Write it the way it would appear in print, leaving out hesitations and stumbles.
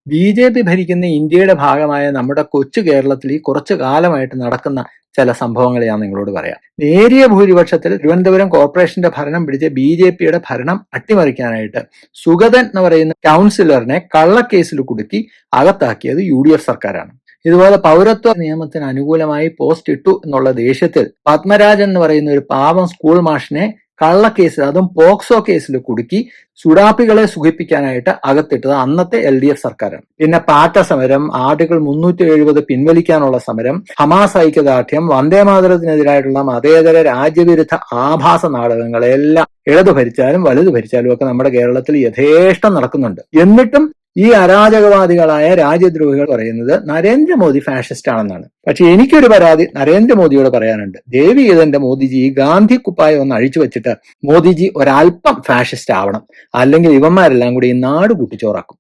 BJP ഭരിക്കുന്ന ഇന്ത്യയുടെ ഭാഗമായ നമ്മുടെ കൊച്ചു കേരളത്തിൽ ഈ കുറച്ചു കാലമായിട്ട് നടക്കുന്ന ചില സംഭവങ്ങൾ ഞാൻ നിങ്ങളോട് പറയാം. നേരിയ ഭൂരിപക്ഷത്തിൽ തിരുവനന്തപുരം കോർപ്പറേഷന്റെ ഭരണം പിടിച്ച BJPയുടെ ഭരണം അട്ടിമറിക്കാനായിട്ട് സുഗതൻ എന്ന് പറയുന്ന കൗൺസിലറിനെ കള്ളക്കേസിൽ കുടുക്കി അകത്താക്കിയത് UDF സർക്കാരാണ്. ഇതുപോലെ പൗരത്വ നിയമത്തിന് അനുകൂലമായി പോസ്റ്റ് ഇട്ടു എന്നുള്ള ദേഷ്യത്തിൽ പത്മരാജൻ എന്ന് പറയുന്ന ഒരു പാവം സ്കൂൾ മാഷിനെ കള്ളക്കേസിൽ, അതും പോക്സോ കേസിൽ കുടുക്കി സുഡാപ്പികളെ സുഖിപ്പിക്കാനായിട്ട് അകത്തിട്ടത് അന്നത്തെ LDF സർക്കാരാണ്. പിന്നെ പാറ്റ സമരം, ആർട്ടിക്കിൾ 370 പിൻവലിക്കാനുള്ള സമരം, ഹമാസ് ഐക്യദാർഢ്യം, വന്ദേമാതരത്തിനെതിരായിട്ടുള്ള മതേതര രാജ്യവിരുദ്ധ ആഭാസ നാടകങ്ങളെല്ലാം ഇടതു ഭരിച്ചാലും വലതു ഭരിച്ചാലും ഒക്കെ നമ്മുടെ കേരളത്തിൽ യഥേഷ്ടം നടക്കുന്നുണ്ട്. എന്നിട്ടും ഈ അരാജകവാദികളായ രാജ്യദ്രോഹികൾ പറയുന്നത് നരേന്ദ്രമോദി ഫാഷിസ്റ്റ് ആണെന്നാണ്. പക്ഷെ എനിക്കൊരു പരാതി നരേന്ദ്രമോദിയോട് പറയാനുണ്ട്. ദേവി ചെയ്തെന്റെ മോദിജി ഈ ഗാന്ധി കുപ്പായം ഒന്ന് അഴിച്ചു വെച്ചിട്ട് മോദിജി ഒരല്പം ഫാഷിസ്റ്റ് ആവണം. അല്ലെങ്കിൽ ഇവന്മാരെല്ലാം കൂടി ഈ നാട് കുട്ടിച്ചോറാക്കും.